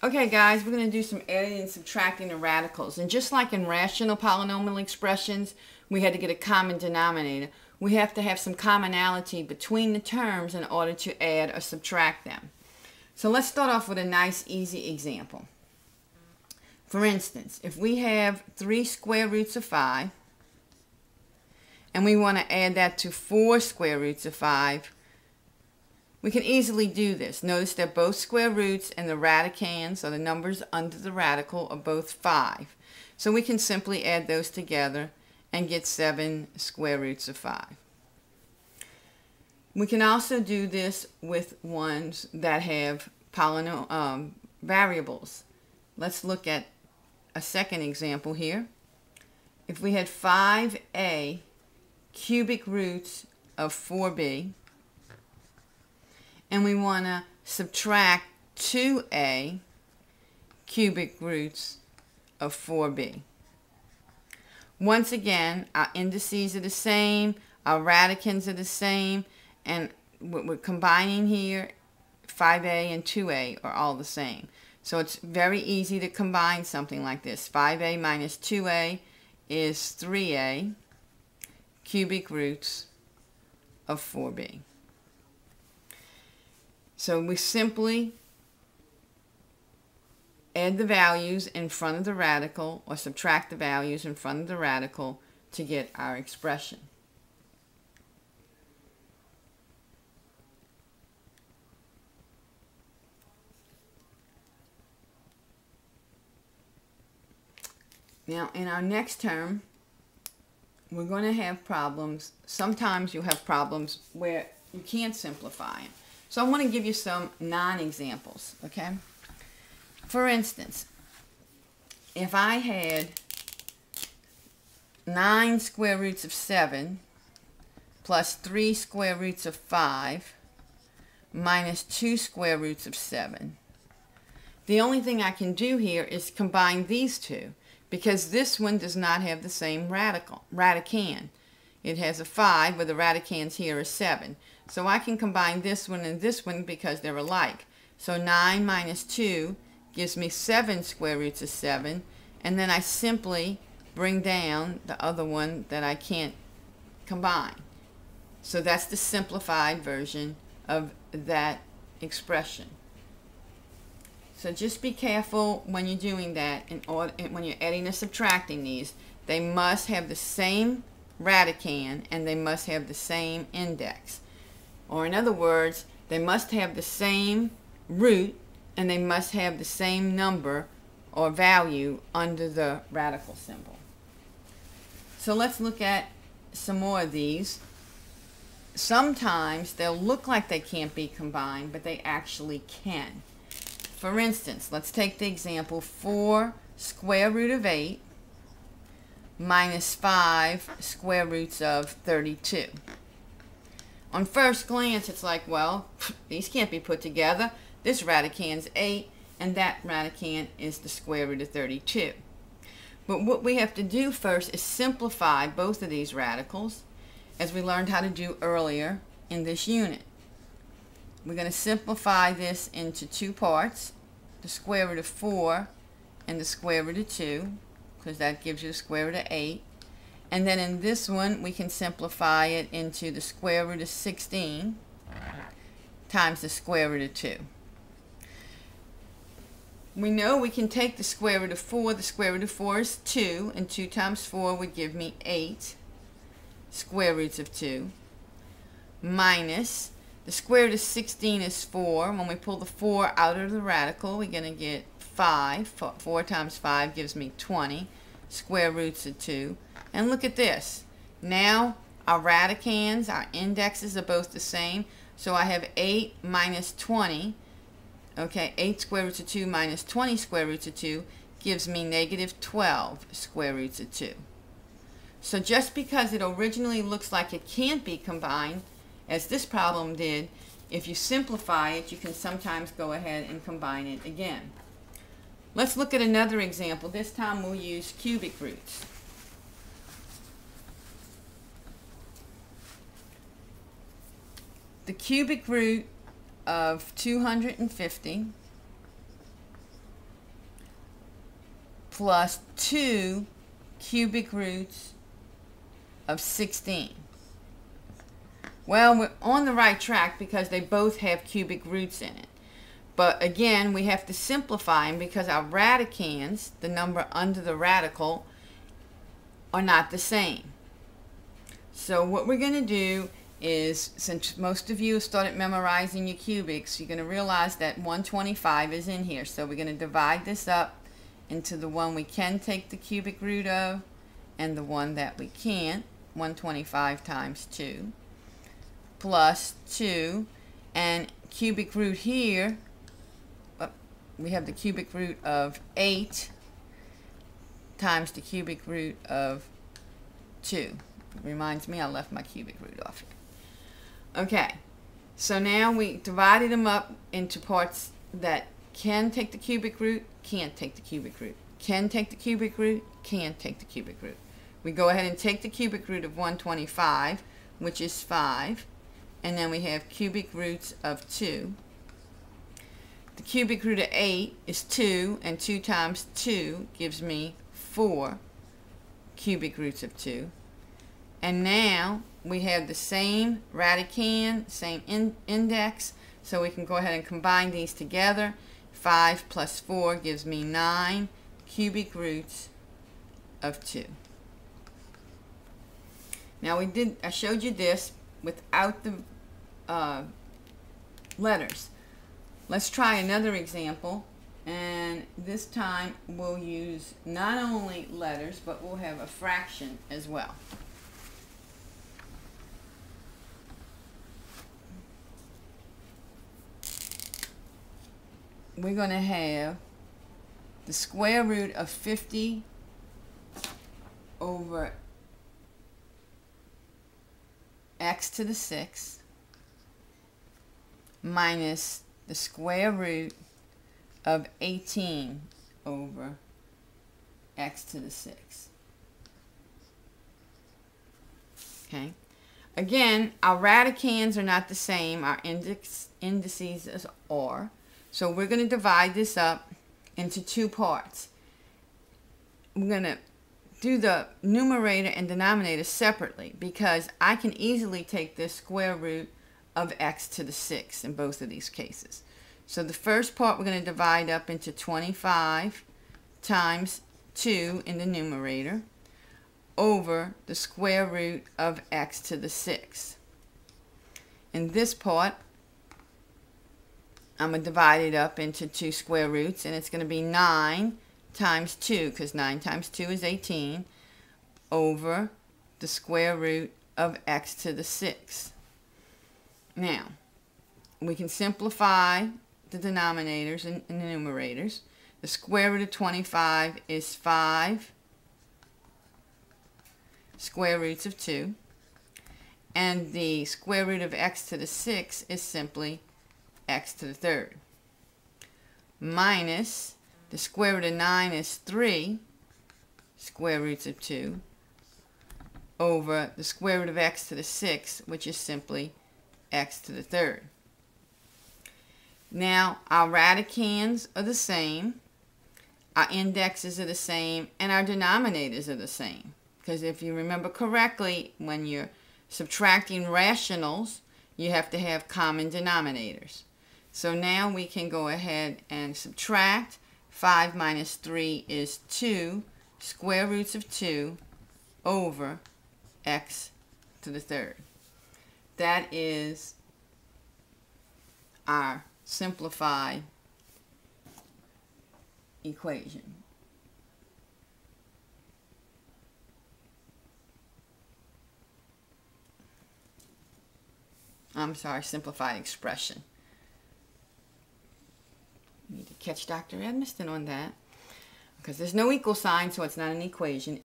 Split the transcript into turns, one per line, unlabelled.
Okay guys, we're going to do some adding and subtracting the radicals. And just like in rational polynomial expressions, we had to get a common denominator. We have to have some commonality between the terms in order to add or subtract them. So let's start off with a nice easy example. For instance, if we have 3 square roots of 5 and we want to add that to 4 square roots of 5, we can easily do this. Notice they're both square roots and the radicands, or the numbers under the radical, are both 5. So we can simply add those together and get 7 square roots of 5. We can also do this with ones that have variables. Let's look at a second example here. If we had 5a cubic roots of 4b, and we want to subtract 2a cubic roots of 4b. Once again, our indices are the same, our radicands are the same, and what we're combining here, 5a and 2a are all the same. So it's very easy to combine something like this. 5a minus 2a is 3a cubic roots of 4b. So we simply add the values in front of the radical or subtract the values in front of the radical to get our expression. Now in our next term, we're going to have problems. Sometimes you have problems where you can't simplify them. So I want to give you some non-examples, okay? For instance, if I had 9 square roots of 7 plus 3 square roots of 5 minus 2 square roots of 7, the only thing I can do here is combine these two, because this one does not have the same radicand. It has a 5, where the radicands here are 7. So I can combine this one and this one because they're alike. So 9 minus 2 gives me 7 square roots of 7. And then I simply bring down the other one that I can't combine. So that's the simplified version of that expression. So just be careful when you're doing that, when you're adding and subtracting these. They must have the same radicand and they must have the same index. Or in other words, they must have the same root and they must have the same number or value under the radical symbol. So let's look at some more of these. Sometimes they'll look like they can't be combined, but they actually can. For instance, let's take the example 4 square root of 8 minus 5 square roots of 32. On first glance, it's like, well, these can't be put together. This radicand's 8, and that radicand is the square root of 32. But what we have to do first is simplify both of these radicals, as we learned how to do earlier in this unit. We're going to simplify this into 2 parts, the square root of 4 and the square root of 2, because that gives you the square root of 8. And then in this one, we can simplify it into the square root of 16 times the square root of 2. We know we can take the square root of 4. The square root of 4 is 2, and 2 times 4 would give me 8 square roots of 2, minus the square root of 16 is 4. When we pull the 4 out of the radical, we're going to get 5. 4 times 5 gives me 20 square roots of 2. And look at this. Now our radicands, our indexes are both the same. So I have 8 minus 20. Okay, 8 square roots of 2 minus 20 square roots of 2 gives me negative 12 square roots of 2. So just because it originally looks like it can't be combined, as this problem did, if you simplify it, you can sometimes go ahead and combine it again. Let's look at another example. This time we'll use cubic roots. The cubic root of 250 plus 2 cubic roots of 16. Well, we're on the right track because they both have cubic roots in it. But again, we have to simplify them because our radicands, the number under the radical, are not the same. So what we're going to do is, since most of you have started memorizing your cubics, you're going to realize that 125 is in here. So we're going to divide this up into the one we can take the cubic root of and the one that we can't. 125 times 2 plus 2, and cubic root here, we have the cubic root of 8 times the cubic root of 2. Reminds me I left my cubic root off here. Okay, so now we divided them up into parts that can take the cubic root, can't take the cubic root. Can take the cubic root, can't take the cubic root. We go ahead and take the cubic root of 125, which is 5, and then we have cubic roots of 2. The cubic root of 8 is 2, and 2 times 2 gives me 4 cubic roots of 2. And now we have the same radicand, same index, so we can go ahead and combine these together. 5 plus 4 gives me 9 cubic roots of 2. Now I showed you this without the letters. Let's try another example, and this time we'll use not only letters, but we'll have a fraction as well. We're going to have the square root of 50 over x to the 6 minus the square root of 18 over x to the 6. Okay. Again, our radicands are not the same. Our indices are. So we're going to divide this up into two parts. We're going to do the numerator and denominator separately because I can easily take this square root of x to the 6 in both of these cases. So the first part we're going to divide up into 25 times 2 in the numerator over the square root of x to the 6. In this part, I'm going to divide it up into 2 square roots, and it's going to be 9 times 2, because 9 times 2 is 18, over the square root of x to the 6. Now, we can simplify the denominators and the numerators. The square root of 25 is 5 square roots of 2, and the square root of x to the 6 is simply x to the 3rd, minus the square root of 9 is 3 square roots of 2 over the square root of x to the 6, which is simply x to the 3rd. Now, our radicands are the same, our indexes are the same, and our denominators are the same. Because if you remember correctly, when you're subtracting rationals, you have to have common denominators. So now we can go ahead and subtract. 5 minus 3 is 2 square roots of 2 over x to the 3rd. That is our simplified equation. I'm sorry, simplified expression. Need to catch Dr. Edmiston on that, because there's no equal sign, so it's not an equation.